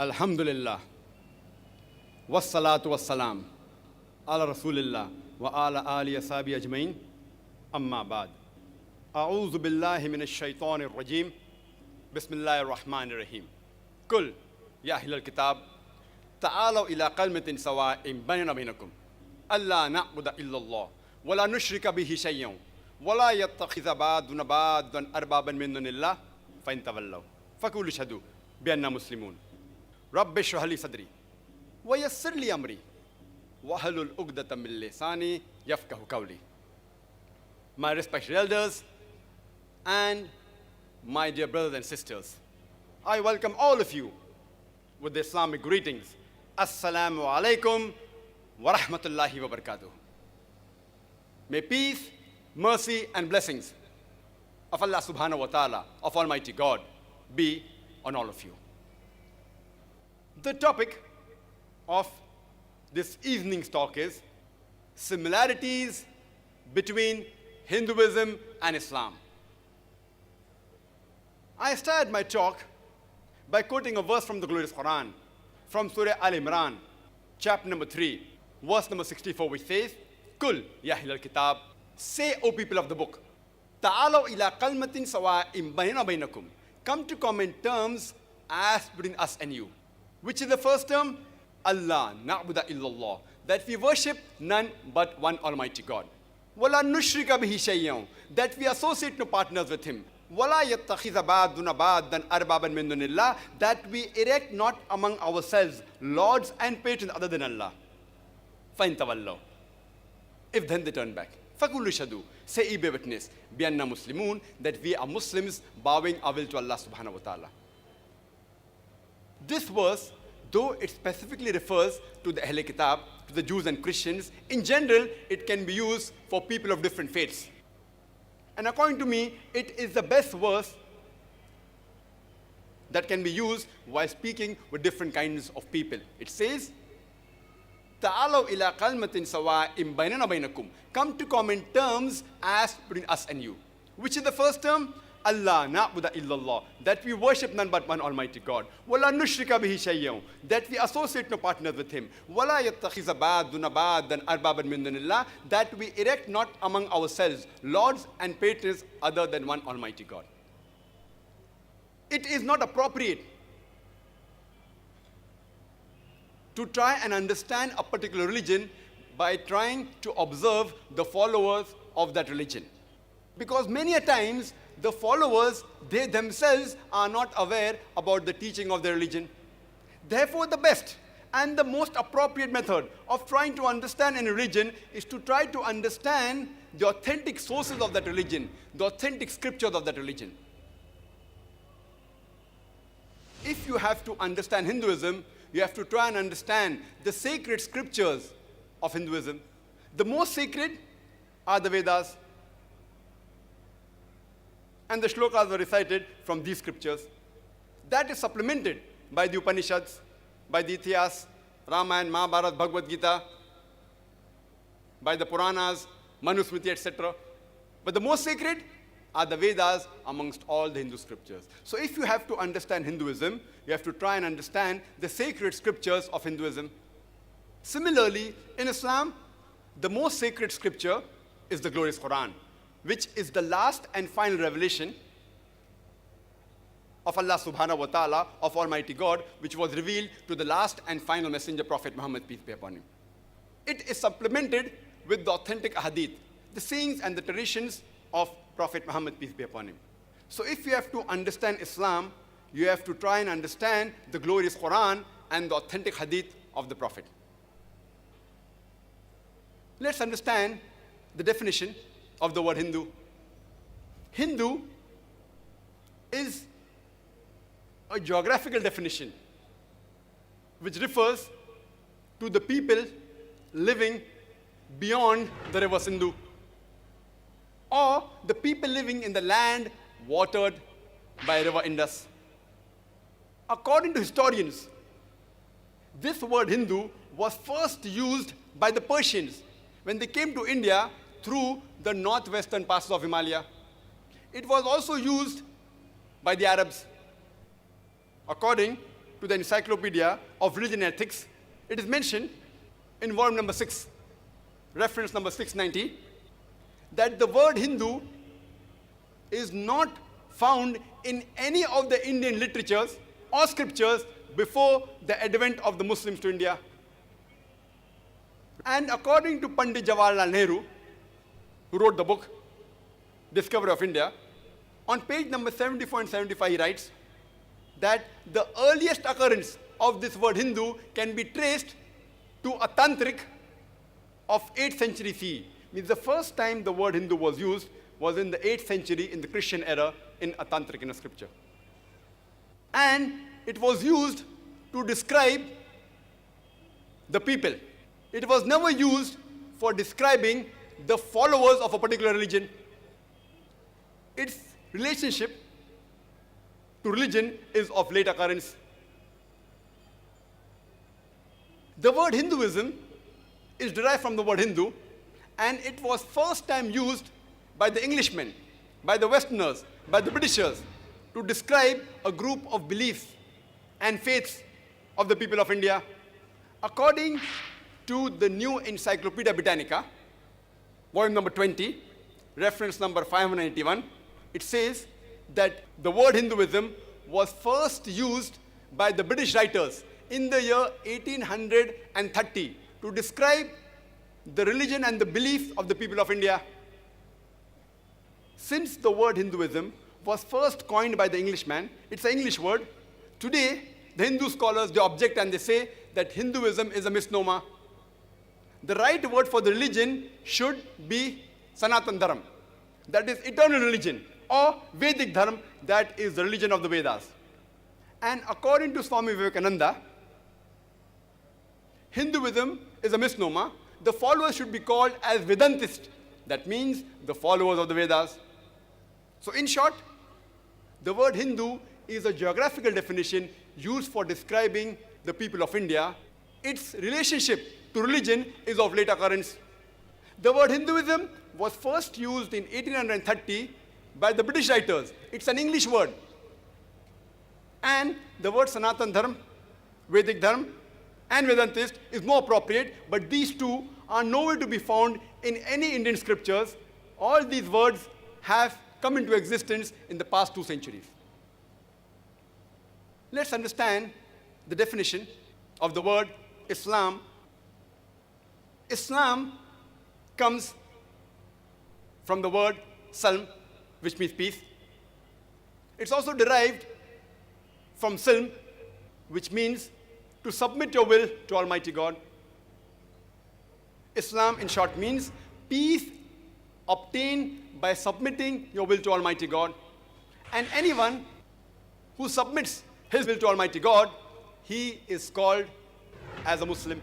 Alhamdulillah, wassalatu wassalam, ala rasulillah, wa ala ali ashabi ajmain, amma ba'd. A'udhu billahi minash shaitanir rajim, bismillahir rahmanir rahim. Kul, ya ahlal kitab, ta'alaw ila qalmatin sawa'in bainana bainakum, alla na'budu illallah, wa la nushrika bihi shay'an, wa la yattakhidha ba'duna ba'dan arbaban min dunillah, fa in tawallaw, faqulu ashhadu bi anna muslimun. Rabbi shrah li sadri wa yassir li amri wahlul 'uqdatam min lisani yafqahu qawli. My respected elders and my dear brothers and sisters, I welcome all of you with the Islamic greetings. Assalamu alaikum wa rahmatullahi wa barakatuh. May peace, mercy and blessings of Allah subhanahu wa ta'ala, of Almighty God, be on all of you. The topic of this evening's talk is similarities between Hinduism and Islam. I started my talk by quoting a verse from the glorious Quran, from Surah Al-Imran, chapter number 3, verse number 64, which says, Kul, ya ahlal kitab, say, O people of the book, ta'alaw ila qalmatin sawa'in bainana bainakum, come to common terms as between us and you. Which is the first term? Allah na'budu illallah, that we worship none but one Almighty God. Wala nushrika bihi shay'an, that we associate no partners with Him. Wala yattakhidha ba'duna ba'dan arbaban min dunillah, that we erect not among ourselves lords and patrons other than Allah. Fa in tawallaw, if then they turn back, faqulu ashhadu, say ye bear witness, bi anna muslimun, that we are Muslims bowing our will to Allah subhanahu wa ta'ala. This verse, though it specifically refers to the Ahl Kitab, to the Jews and Christians, in general, it can be used for people of different faiths. And according to me, it is the best verse that can be used while speaking with different kinds of people. It says, Ta'alaw ila qalmatin sawa'in bainana bainakum, come to common terms as between us and you. Which is the first term? Allah na'budu illallah, that we worship none but one Almighty God. Wala nushrika bihi shay'an, that we associate no partners with Him. Wala yattakhidha ba'duna ba'dan arbaban min dunillah, that we erect not among ourselves lords and patrons other than one Almighty God. It is not appropriate to try and understand a particular religion by trying to observe the followers of that religion. Because many a times, the followers, they themselves are not aware about the teaching of their religion. Therefore, the best and the most appropriate method of trying to understand any religion is to try to understand the authentic sources of that religion, the authentic scriptures of that religion. If you have to understand Hinduism, you have to try and understand the sacred scriptures of Hinduism. The most sacred are the Vedas. And the shlokas were recited from these scriptures. That is supplemented by the Upanishads, by the Itihas, Ramayana, Mahabharata, Bhagavad Gita, by the Puranas, Manusmriti, etc. But the most sacred are the Vedas amongst all the Hindu scriptures. So if you have to understand Hinduism, you have to try and understand the sacred scriptures of Hinduism. Similarly, in Islam, the most sacred scripture is the glorious Quran, which is the last and final revelation of Allah subhanahu wa ta'ala, of Almighty God, which was revealed to the last and final messenger, Prophet Muhammad, peace be upon him. It is supplemented with the authentic hadith, the sayings and the traditions of Prophet Muhammad, peace be upon him. So if you have to understand Islam, you have to try and understand the glorious Quran and the authentic hadith of the Prophet. Let's understand the definition of the word Hindu. Hindu is a geographical definition which refers to the people living beyond the river Sindhu, or the people living in the land watered by river Indus. According to historians, this word Hindu was first used by the Persians when they came to India through the northwestern passes of Himalaya. It was also used by the Arabs. According to the Encyclopedia of Religion and Ethics, it is mentioned in volume number 6, reference number 690, that the word Hindu is not found in any of the Indian literatures or scriptures before the advent of the Muslims to India. And according to Pandit Jawaharlal Nehru, who wrote the book Discovery of India, on page number 74 and 75 he writes that the earliest occurrence of this word Hindu can be traced to a tantric of 8th century CE. Means the first time the word Hindu was used was in the 8th century in the Christian era in a tantric, in a scripture. And it was used to describe the people. It was never used for describing the followers of a particular religion. Its relationship to religion is of late occurrence. The word Hinduism is derived from the word Hindu, and it was first time used by the Englishmen, by the Westerners, by the Britishers to describe a group of beliefs and faiths of the people of India. According to the new Encyclopedia Britannica, volume number 20, reference number 581, it says that the word Hinduism was first used by the British writers in the year 1830 to describe the religion and the beliefs of the people of India. Since the word Hinduism was first coined by the Englishman, it's an English word. Today, the Hindu scholars, they object and they say that Hinduism is a misnomer. The right word for the religion should be Sanatan Dharam, that is eternal religion, or Vedic Dharma, that is the religion of the Vedas. And according to Swami Vivekananda, Hinduism is a misnomer. The followers should be called as Vedantists. That means the followers of the Vedas. So in short, the word Hindu is a geographical definition used for describing the people of India. Its relationship to religion is of late occurrence. The word Hinduism was first used in 1830 by the British writers. It's an English word. And the word Sanatan Dharma, Vedic Dharma, and Vedantist is more appropriate, but these two are nowhere to be found in any Indian scriptures. All these words have come into existence in the past 2 centuries. Let's understand the definition of the word Islam. Islam comes from the word Salm, which means peace. It's also derived from Silm, which means to submit your will to Almighty God. Islam, in short, means peace obtained by submitting your will to Almighty God. And anyone who submits his will to Almighty God, he is called as a Muslim.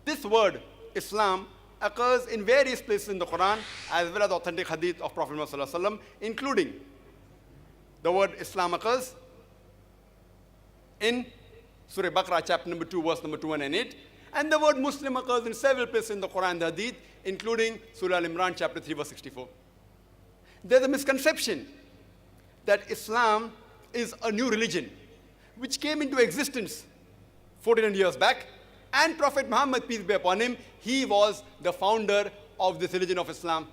This word, Islam, occurs in various places in the Quran, as well as authentic hadith of Prophet Muhammad ﷺ, including the word Islam occurs in Surah Baqarah, chapter number 2, verse number 208. And the word Muslim occurs in several places in the Quran and the Hadith, including Surah Al-Imran, chapter 3, verse 64. There's a misconception that Islam is a new religion, which came into existence 1400 years back. And Prophet Muhammad, peace be upon him, he was the founder of this religion of Islam.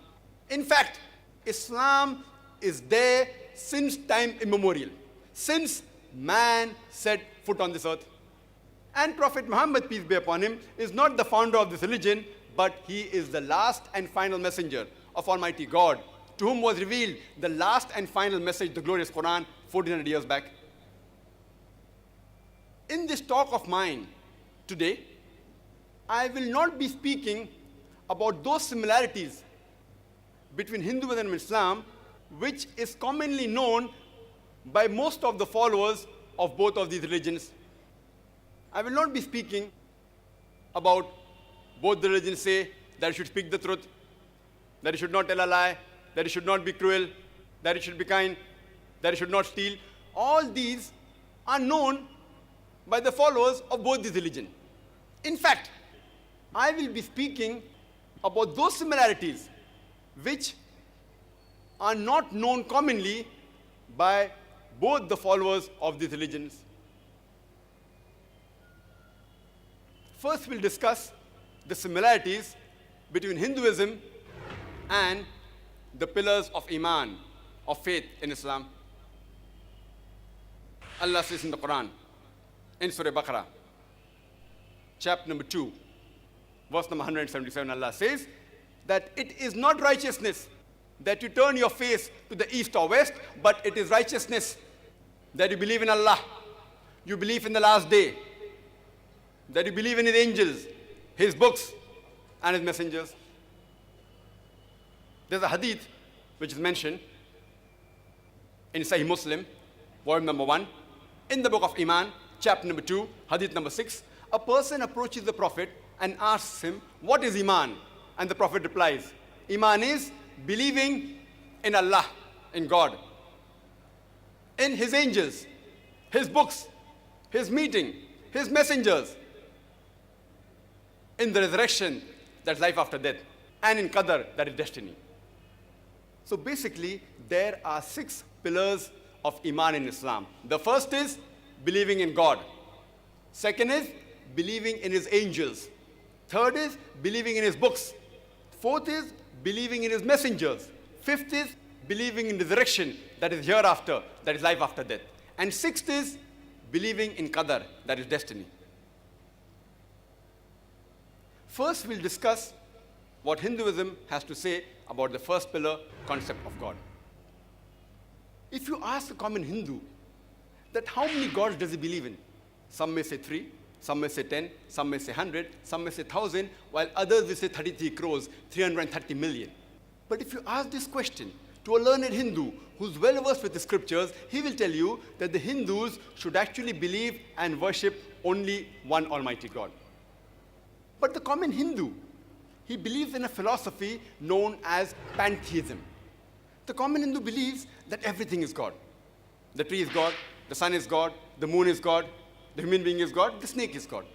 In fact, Islam is there since time immemorial, since man set foot on this earth. And Prophet Muhammad, peace be upon him, is not the founder of this religion, but he is the last and final messenger of Almighty God, to whom was revealed the last and final message, the glorious Quran, 1400 years back. In this talk of mine today, I will not be speaking about those similarities between Hinduism and Islam, which is commonly known by most of the followers of both of these religions. I will not be speaking about both the religions say that you should speak the truth, that you should not tell a lie, that you should not be cruel, that you should be kind, that you should not steal. All these are known by the followers of both these religions. In fact, I will be speaking about those similarities which are not known commonly by both the followers of these religions. First, we'll discuss the similarities between Hinduism and the pillars of Iman, of faith in Islam. Allah says in the Quran, in Surah Baqarah, chapter number 2, verse number 177, Allah says that it is not righteousness that you turn your face to the east or west, but it is righteousness that you believe in Allah, you believe in the last day, that you believe in His angels, His books, and His messengers. There's a hadith which is mentioned in Sahih Muslim, volume number 1, in the book of Iman, chapter number 2, hadith number 6. A person approaches the Prophet and asks him, what is Iman? And the Prophet replies, Iman is believing in Allah, in God, in His angels, His books, His meeting, His messengers, in the resurrection, that's life after death, and in Qadar, that is destiny. So basically, there are 6 pillars of Iman in Islam. The first is believing in God. Second is believing in His angels. Third is believing in His books. Fourth is believing in His messengers. Fifth is believing in resurrection, that is hereafter, that is life after death. And sixth is believing in Qadar, that is destiny. First, we'll discuss what Hinduism has to say about the first pillar, concept of God. If you ask a common Hindu that how many gods does he believe in, some may say 3, some may say 10, some may say 100, some may say 1,000, while others will say 33 crores, 330 million. But if you ask this question to a learned Hindu who's well versed with the scriptures, he will tell you that the Hindus should actually believe and worship only one Almighty God. But the common Hindu, he believes in a philosophy known as pantheism. The common Hindu believes that everything is God. The tree is God, the sun is God, the moon is God, the human being is God, the snake is God.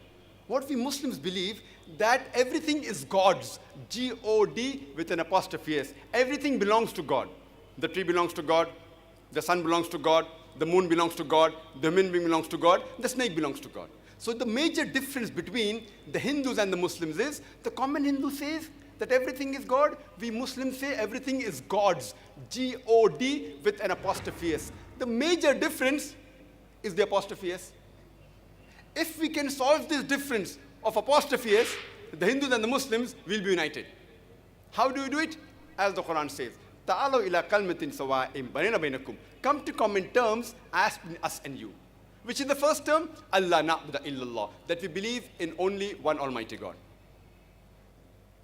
What we Muslims believe, that everything is God's, G-O-D with an apostrophe S. Everything belongs to God. The tree belongs to God, the sun belongs to God, the moon belongs to God, the human being belongs to God, the snake belongs to God. So the major difference between the Hindus and the Muslims is, the common Hindu says that everything is God, we Muslims say everything is God's, G-O-D with an apostrophe S. The major difference is the apostrophe S. If we can solve this difference of apostrophe S, the Hindus and the Muslims will be united. How do we do it? As the Quran says, "Ta'alaw ila kalmatin sawa'in bainana bainakum." Come to common terms as between us and you. Which is the first term? Allah na'budu illallah, that we believe in only one Almighty God.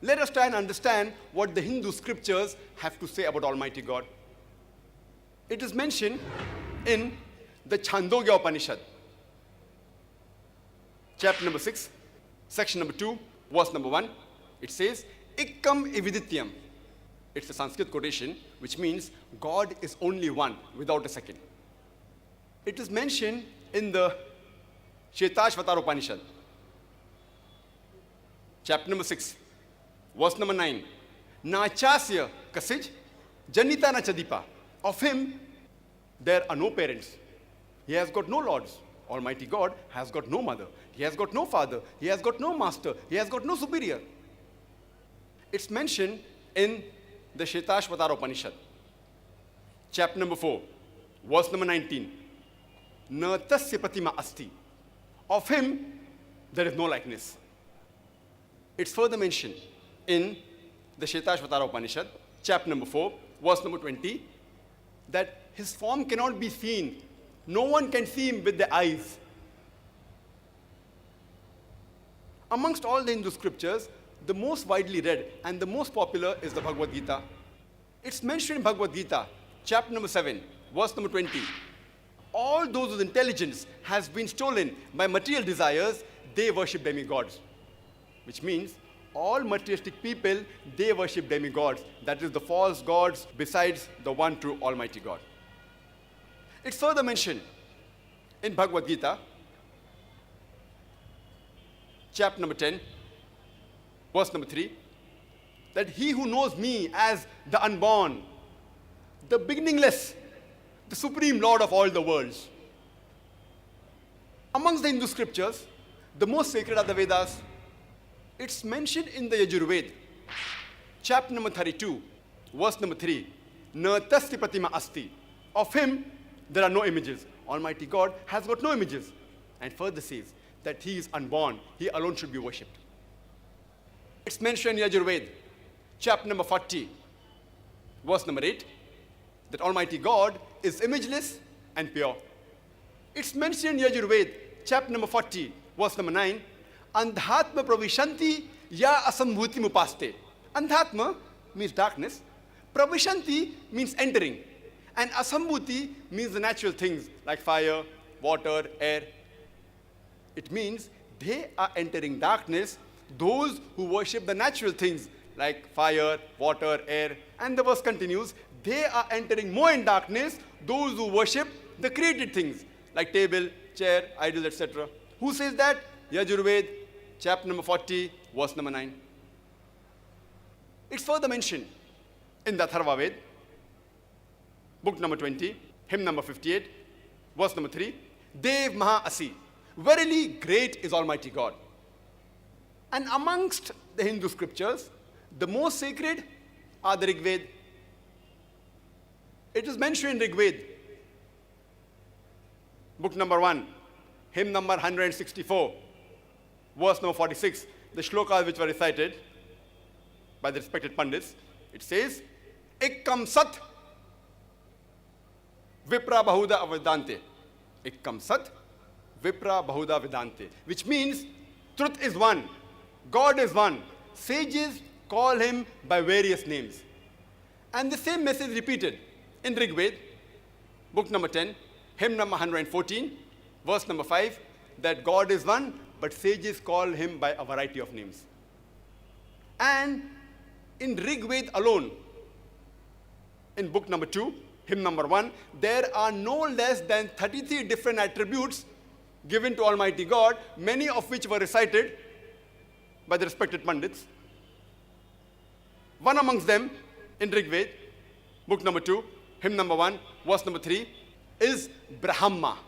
Let us try and understand what the Hindu scriptures have to say about Almighty God. It is mentioned in the Chandogya Upanishad, chapter number 6, section number 2, verse number 1. It says, Ikkam evidityam. It's a Sanskrit quotation, which means God is only one, without a second. It is mentioned in the Shetashvatara Upanishad, chapter number 6, verse number 9. Nachasya kasij janita na chadipa. Of him, there are no parents. He has got no lords. Almighty God has got no mother. He has got no father. He has got no master. He has got no superior. It's mentioned in the Shetashvatara Upanishad, chapter number 4, verse number 19. Na tasya pratima asti. Of him, there is no likeness. It's further mentioned in the Shetashvatara Upanishad, chapter number 4, verse number 20, that his form cannot be seen. No one can see him with the eyes. Amongst all the Hindu scriptures, the most widely read and the most popular is the Bhagavad Gita. It's mentioned in Bhagavad Gita, chapter number 7, verse number 20. All those whose intelligence has been stolen by material desires, they worship demigods. Which means all materialistic people, they worship demigods. That is the false gods besides the one true Almighty God. It's further mentioned in Bhagavad Gita, chapter number 10, verse number 3, that he who knows me as the unborn, the beginningless, the supreme Lord of all the worlds. Amongst the Hindu scriptures, the most sacred are the Vedas. It's mentioned in the Yajurved, chapter number 32, verse number 3. Na tasya pratima asti. Of him there are no images. Almighty God has got no images. And further says that he is unborn. He alone should be worshipped. It's mentioned in Yajurved, chapter number 40, verse number 8, that Almighty God is imageless and pure. It's mentioned in Yajurved, chapter number 40, verse number 9, Andhatma pravishanti ya asambhuti mupaste. Andhatma means darkness. Pravishanti means entering. And asambhuti means the natural things like fire, water, air. It means they are entering darkness, those who worship the natural things like fire, water, air. And the verse continues, they are entering more in darkness, those who worship the created things like table, chair, idols, etc. Who says that? Yajurved, chapter number 40, verse number 9. It's further mentioned in the Atharva Ved, book number 20, hymn number 58, verse number 3. Dev Maha Asi. Verily great is Almighty God. And amongst the Hindu scriptures, the most sacred are the Rig Veda. It is mentioned in Rig Veda, book number 1, hymn number 164, verse number 46, the shlokas which were recited by the respected Pandits. It says, Ikkam Sat Vipra Bahuda Avedante. Ikkam Sat Vipra Bahuda Vedante. Which means truth is one, God is one. Sages call him by various names. And the same message repeated in Rig Veda, book number 10, hymn number 114, verse number 5, that God is one, but sages call him by a variety of names. And in Rig Veda alone, in book number 2, hymn number 1, there are no less than 33 different attributes given to Almighty God, many of which were recited by the respected Pandits. One amongst them, in Rig Veda, book number 2, hymn number 1, verse number 3, is Brahma.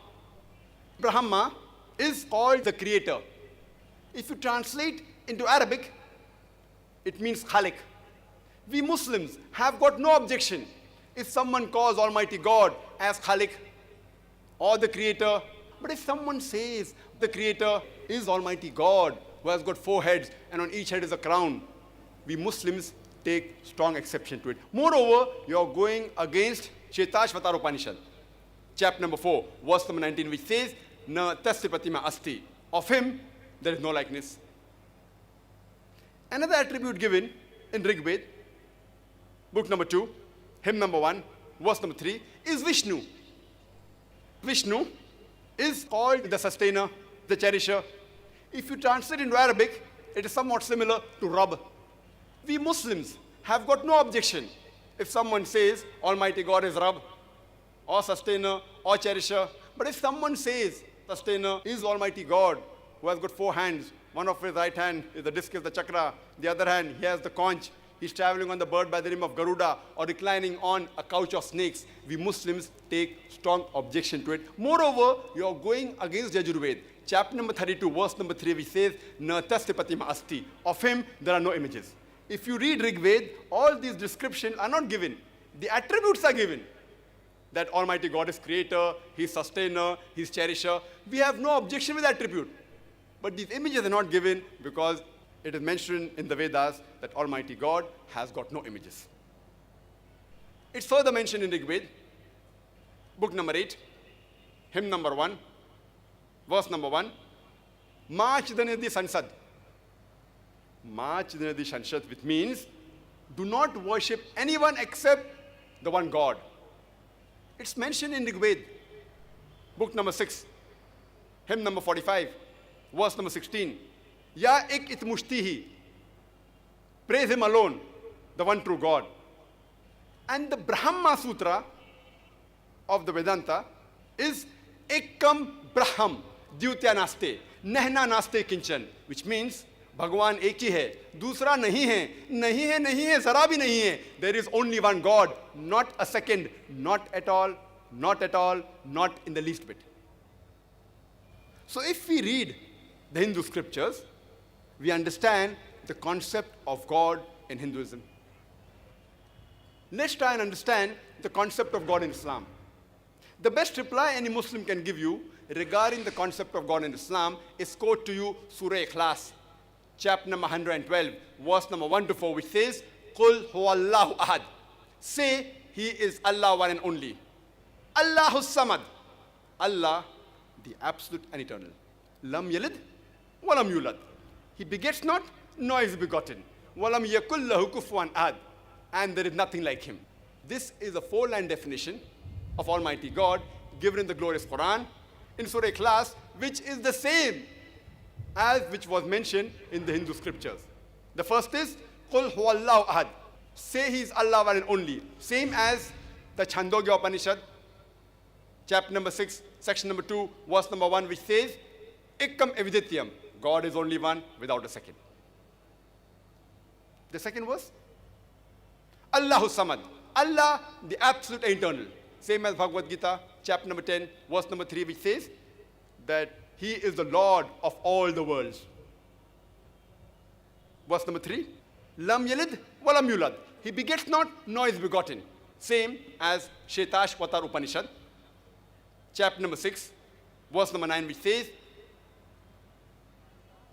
Brahma is called the creator. If you translate into Arabic, it means Khalik. We Muslims have got no objection if someone calls Almighty God as Khalik or the creator. But if someone says the creator is Almighty God, who has got 4 heads and on each head is a crown, we Muslims take strong exception to it. Moreover, you are going against Shetashvatar Upanishad, chapter number 4, verse number 19, which says, Na tasya pratima asti. Of him, there is no likeness. Another attribute given in Rig Veda, book number 2, hymn number 1, verse number 3, is Vishnu. Vishnu is called the sustainer, the cherisher. If you translate into Arabic, it is somewhat similar to Rabb. We Muslims have got no objection if someone says Almighty God is Rabb, or sustainer, or cherisher. But if someone says sustainer is Almighty God, who has got 4 hands, one of his right hand is the disc, is the chakra, the other hand he has the conch, he's traveling on the bird by the name of Garuda, or reclining on a couch of snakes, we Muslims take strong objection to it. Moreover, you are going against Yajurved, chapter number 32, verse number 3, which says, Na tasya pratima asti. Of him there are no images. If you read Rig Veda, all these descriptions are not given. The attributes are given. That Almighty God is creator, He's sustainer, He's cherisher. We have no objection with attribute. But these images are not given because it is mentioned in the Vedas that Almighty God has got no images. It's further mentioned in Rig Veda, book number 8, hymn number 1, verse number 1, Ma Chidanadi Sansad. Ma Chidanadi Sansad, which means do not worship anyone except the one God. It's mentioned in Rig Veda, book number 6, hymn number 45, verse number 16. Ya ik it mushtihi. Praise him alone, the one true God. And the Brahma Sutra of the Vedanta is Ekam Braham Dyutya Naste, Nehna Naste Kinchan, which means Bhagwan एक ही है, दूसरा नहीं है, नहीं है, नहीं है, जरा भी नहीं है. There is only one God, not a second, not at all, not at all, not in the least bit. So if we read the Hindu scriptures, we understand the concept of God in Hinduism. Let's try and understand the concept of God in Islam. The best reply any Muslim can give you regarding the concept of God in Islam is quote to you Surah Ikhlas, chapter number 112, verse number 1 to 4, which says, Qul huwallahu ahad. Say, He is Allah one and only. Allahu samad. Allah, the absolute and eternal. Lam yalid, walam yulad. He begets not, nor is begotten. Walam yakul lahu kufuwan ahad. And there is nothing like Him. This is a four-line definition of Almighty God given in the glorious Quran in Surah Ikhlas, which is the same as which was mentioned in the Hindu scriptures. The first is, Qul huwallahu ahad. Say He is Allah one and only. Same as the Chandogya Upanishad, chapter number 6, section number 2, verse number 1, which says, Ikkam evidityam. God is only one without a second. The second verse, Allahu samad. Allah, the absolute and eternal. Same as Bhagavad Gita, chapter number 10, verse number 3, which says that He is the Lord of all the worlds. Verse number 3, Lam yalid walam yulad. He begets not, nor is begotten. Same as Shetashvatar Upanishad, chapter number 6, verse number 9, which says,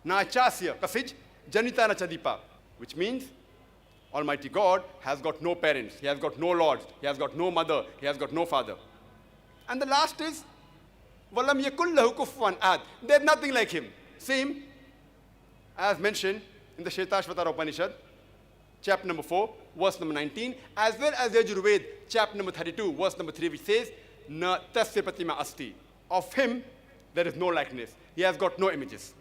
Na chasya kasij janita na chadipa, which means Almighty God has got no parents, He has got no lords, He has got no mother, He has got no father. And the last is, Walam yakul lahu kufuwan ahad. There is nothing like Him. Same as mentioned in the Shetashvatar Upanishad, chapter number 4, verse number 19, as well as the Yajurved, chapter number 32, verse number 3, which says, Na tasya pratima asti. Of Him, there is no likeness. He has got no images.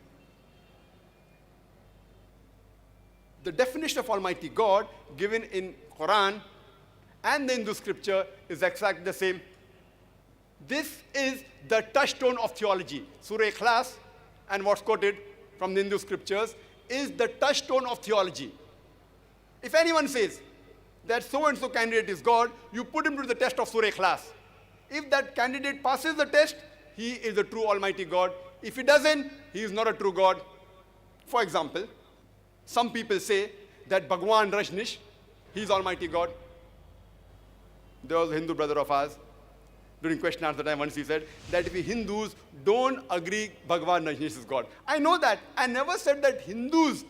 The definition of Almighty God given in Quran and the Hindu scripture is exactly the same. This is the touchstone of theology. Surah Ikhlas and what's quoted from the Hindu scriptures is the touchstone of theology. If anyone says that so-and-so candidate is God, you put him to the test of Surah Ikhlas. If that candidate passes the test, he is the true Almighty God. If he doesn't, he is not a true God. For example, some people say that Bhagwan Rajneesh, he is Almighty God. There was a Hindu brother of ours, during question answer time, once he said that we Hindus don't agree Bhagwan Rajneesh is God. I know that. I never said that Hindus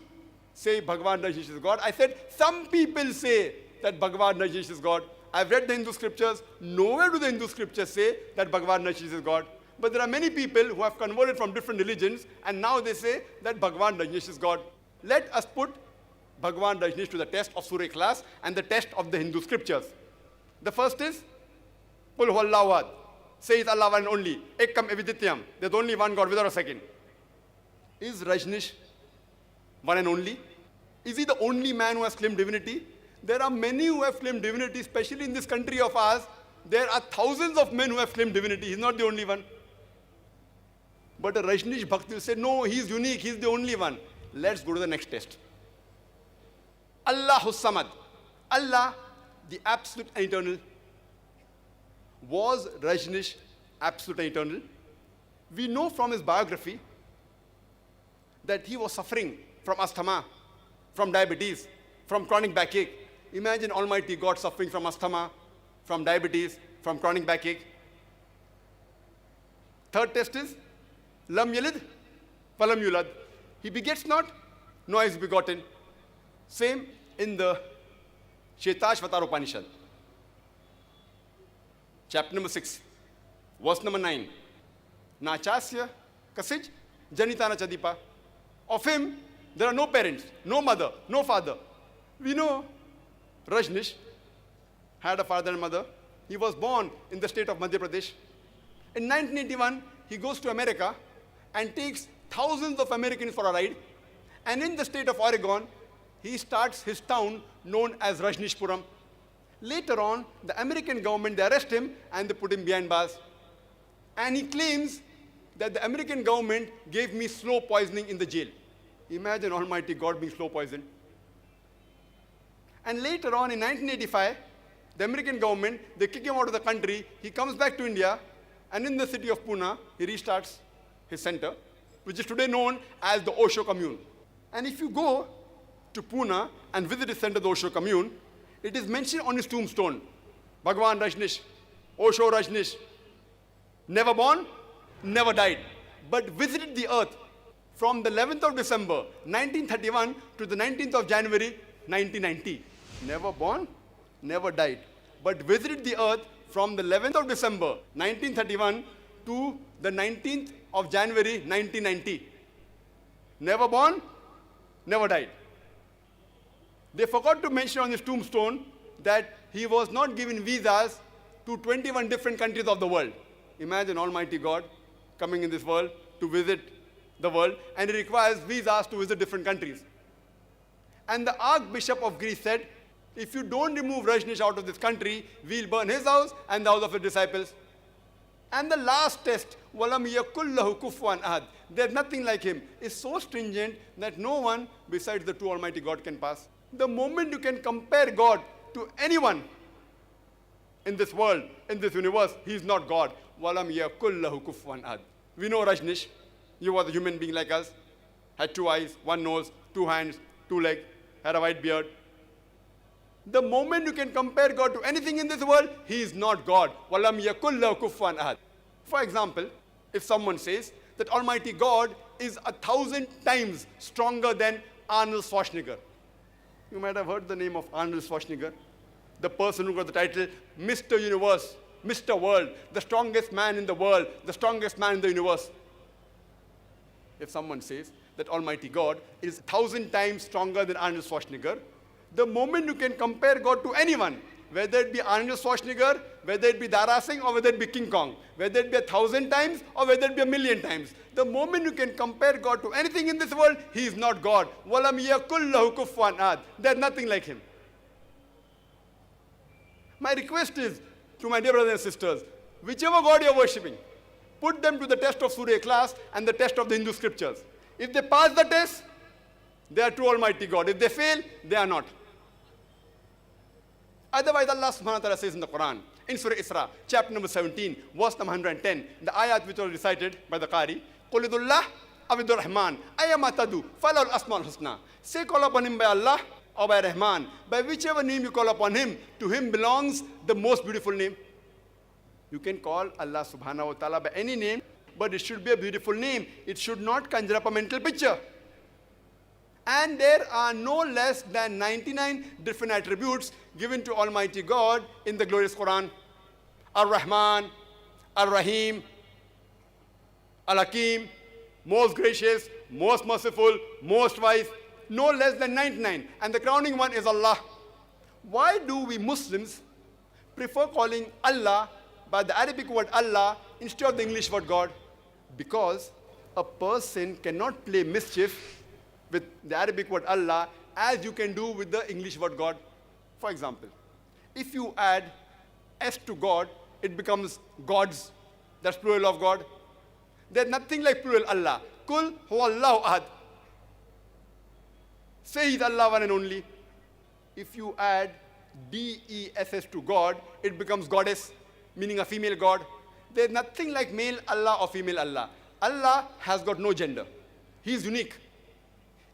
say Bhagwan Rajneesh is God. I said some people say that Bhagwan Rajneesh is God. I've read the Hindu scriptures. Nowhere do the Hindu scriptures say that Bhagwan Rajneesh is God. But there are many people who have converted from different religions and now they say that Bhagwan Rajneesh is God. Let us put Bhagwan Rajneesh to the test of Surah Ikhlas and the test of the Hindu scriptures. The first is, Qul huwallahu ahad. Say it's Allah one and only. Ekkam evidityam. There's only one God without a second. Is Rajneesh one and only? Is he the only man who has claimed divinity? There are many who have claimed divinity, especially in this country of ours. There are thousands of men who have claimed divinity. He's not the only one. But a Rajneesh Bhakt will say, no, he's unique, he's the only one. Let's go to the next test. Allahu Samad. Allah, the absolute and eternal. Was Rajneesh absolute and eternal? We know from his biography that he was suffering from asthma, from diabetes, from chronic backache. Imagine Almighty God suffering from asthma, from diabetes, from chronic backache. Third test is, Lam yalid, walam yulad. He begets not, nor is begotten. Same in the Shetashvatar Upanishad, chapter number 6, verse number 9. Na chasya kasij janita na chadipa. Of him, there are no parents, no mother, no father. We know Rajneesh had a father and mother. He was born in the state of Madhya Pradesh. In 1981, he goes to America and takes thousands of Americans for a ride. And in the state of Oregon, he starts his town known as Rajneeshpuram. Later on, the American government, they arrest him and they put him behind bars. And he claims that the American government gave me slow poisoning in the jail. Imagine Almighty God being slow poisoned. And later on in 1985, the American government, they kick him out of the country. He comes back to India, and in the city of Pune, he restarts his center, which is today known as the Osho Commune. And if you go to Pune and visit his center, the Osho Commune, it is mentioned on his tombstone, Bhagwan Rajneesh, Osho Rajneesh, never born, never died, but visited the earth from the 11th of December 1931 to the 19th of January 1990. Never born, never died, but visited the earth from the 11th of December 1931 to the 19th of January 1990. Never born, never died. They forgot to mention on his tombstone that he was not given visas to 21 different countries of the world. Imagine Almighty God coming in this world to visit the world, and he requires visas to visit different countries. And the Archbishop of Greece said, if you don't remove Rajneesh out of this country, we'll burn his house and the house of his disciples. And the last test, وَلَمْ يَكُلْ لَهُ كُفُوًا أَحَدٌ, there's nothing like him, is so stringent that no one besides the true Almighty God can pass. The moment you can compare God to anyone in this world, in this universe, he is not God. وَلَمْ يَكُلْ لَهُ كُفُوًا أَحَدٌ. We know Rajneesh. He was a human being like us, had 2 eyes, 1 nose, 2 hands, 2 legs, had a white beard. The moment you can compare God to anything in this world, he is not God. وَلَمْ يَكُلْ لَهُ كُفُوًا أَحَدٌ. For example, if someone says that Almighty God is 1,000 times stronger than Arnold Schwarzenegger. You might have heard the name of Arnold Schwarzenegger, the person who got the title Mr. Universe, Mr. World, the strongest man in the world, the strongest man in the universe. If someone says that Almighty God is 1,000 times stronger than Arnold Schwarzenegger, the moment you can compare God to anyone, whether it be Arnold Schwarzenegger, whether it be Dara Singh, or whether it be King Kong, whether it be 1,000 times or whether it be 1,000,000 times, the moment you can compare God to anything in this world, he is not God. وَلَمْ يَكُلْ لَهُ كُفُوًا أَحَدٌ. There's nothing like him. My request is to my dear brothers and sisters, whichever God you're worshipping, put them to the test of Surya class and the test of the Hindu scriptures. If they pass the test, they are true Almighty God. If they fail, they are not. Otherwise, Allah subhanahu wa ta'ala says in the Quran, in Surah Isra, chapter number 17, verse number 110, the ayat which was recited by the Qari, قُلِ ذُو اللَّهِ أَوِدُ الرَّحْمَانِ أَيَّمَا تَدُوا فَلَهُ الْأَسْمَاءُ الْحُسْنَى. Say call upon him by Allah or by Rahman. By whichever name you call upon him, to him belongs the most beautiful name. You can call Allah subhanahu wa ta'ala by any name, but it should be a beautiful name. It should not conjure up a mental picture. And there are no less than 99 different attributes given to Almighty God in the glorious Quran. Ar-Rahman, Ar-Rahim, Al-Hakim, most gracious, most merciful, most wise, no less than 99. And the crowning one is Allah. Why do we Muslims prefer calling Allah by the Arabic word Allah instead of the English word God? Because a person cannot play mischief with the Arabic word Allah as you can do with the English word God. For example, if you add S to God, it becomes gods. That's plural of God. There's nothing like plural Allah. Kul huwallahu ahad. Say he's Allah one and only. If you add D-E-S-S to God, it becomes goddess, meaning a female God. There's nothing like male Allah or female Allah. Allah has got no gender. He is unique.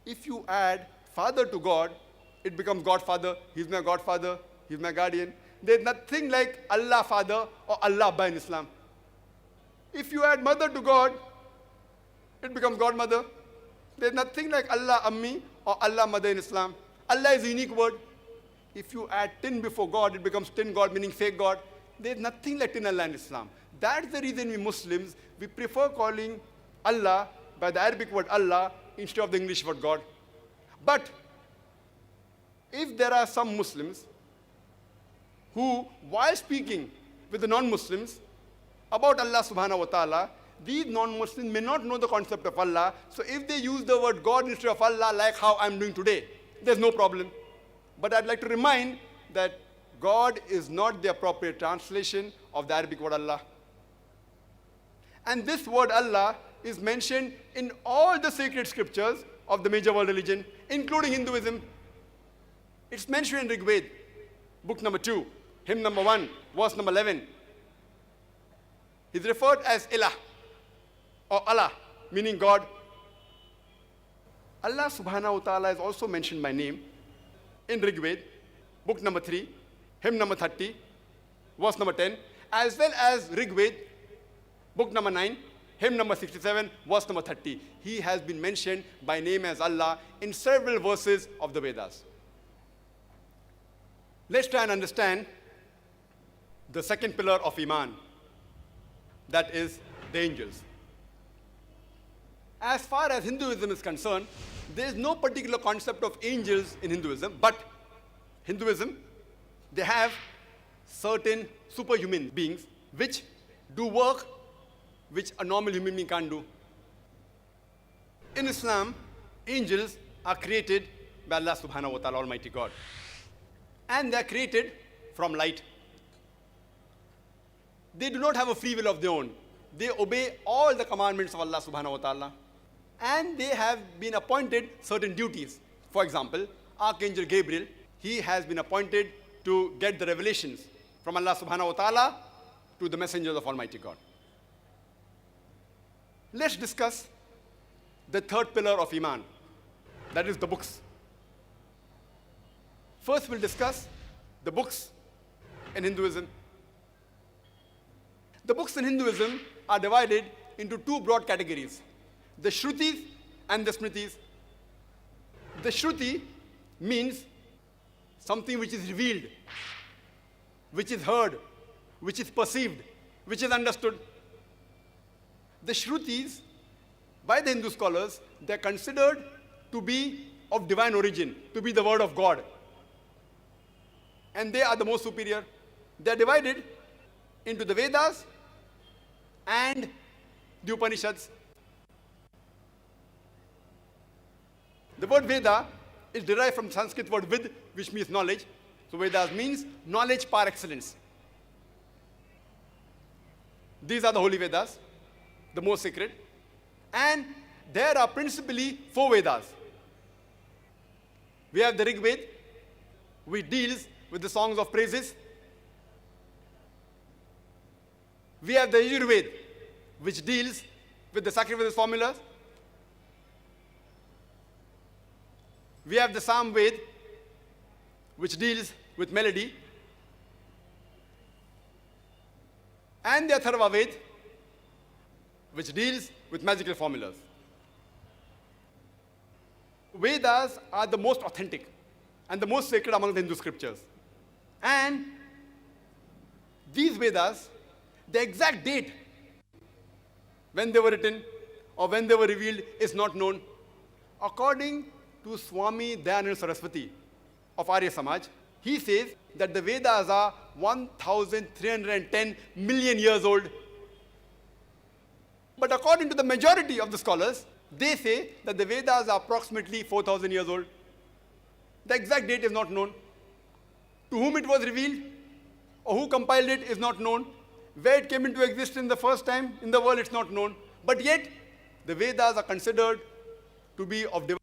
If you add father to God, it becomes Godfather. He's my Godfather. He's my guardian. There's nothing like Allah Father or Allah Abba in Islam. If you add mother to God, it becomes Godmother. There's nothing like Allah Ammi or Allah Mother in Islam. Allah is a unique word. If you add tin before God, it becomes tin God, meaning fake God. There's nothing like tin Allah in Islam. That's the reason we Muslims, we prefer calling Allah by the Arabic word Allah instead of the English word God. But if there are some Muslims who, while speaking with the non-Muslims about Allah subhanahu wa ta'ala, these non-Muslims may not know the concept of Allah, so if they use the word God instead of Allah, like how I'm doing today, there's no problem. But I'd like to remind that God is not the appropriate translation of the Arabic word Allah. And this word Allah is mentioned in all the sacred scriptures of the major world religion, including Hinduism. It's mentioned in Rig Veda, book number 2, hymn number 1, verse number 11. He's referred as Ilah, or Allah, meaning God. Allah subhanahu wa ta'ala is also mentioned by name in Rig Veda, book number 3, hymn number 30, verse number 10, as well as Rig Veda, book number 9, hymn number 67, verse number 30. He has been mentioned by name as Allah in several verses of the Vedas. Let's try and understand the second pillar of Iman, that is the angels. As far as Hinduism is concerned, there is no particular concept of angels in Hinduism, but Hinduism, they have certain superhuman beings which do work which a normal human being can't do. In Islam, angels are created by Allah subhanahu wa ta'ala, Almighty God. And they are created from light. They do not have a free will of their own. They obey all the commandments of Allah subhanahu wa ta'ala. And they have been appointed certain duties. For example, Archangel Gabriel, he has been appointed to get the revelations from Allah subhanahu wa ta'ala to the messengers of Almighty God. Let's discuss the third pillar of Iman, that is the books. First, we'll discuss the books in Hinduism. The books in Hinduism are divided into two broad categories, the Shrutis and the Smritis. The Shruti means something which is revealed, which is heard, which is perceived, which is understood. The Shrutis, by the Hindu scholars, they are considered to be of divine origin, to be the word of God. And they are the most superior. They are divided into the Vedas and the Upanishads. The word Veda is derived from Sanskrit word Vid, which means knowledge. So Vedas means knowledge par excellence. These are the holy Vedas, the most sacred. And there are principally 4 Vedas. We have the Rig Veda, which deals with the songs of praises. We have the Yajur Veda, which deals with the sacrifices formulas. We have the Sam Veda, which deals with melody. And the Atharva Veda, which deals with magical formulas. Vedas are the most authentic and the most sacred among the Hindu scriptures. And these Vedas, the exact date when they were written or when they were revealed is not known. According to Swami Dayananda Saraswati of Arya Samaj, he says that the Vedas are 1,310 million years old. But according to the majority of the scholars, they say that the Vedas are approximately 4,000 years old. The exact date is not known. To whom it was revealed or who compiled it is not known. Where it came into existence the first time in the world, it's not known. But yet, the Vedas are considered to be of divine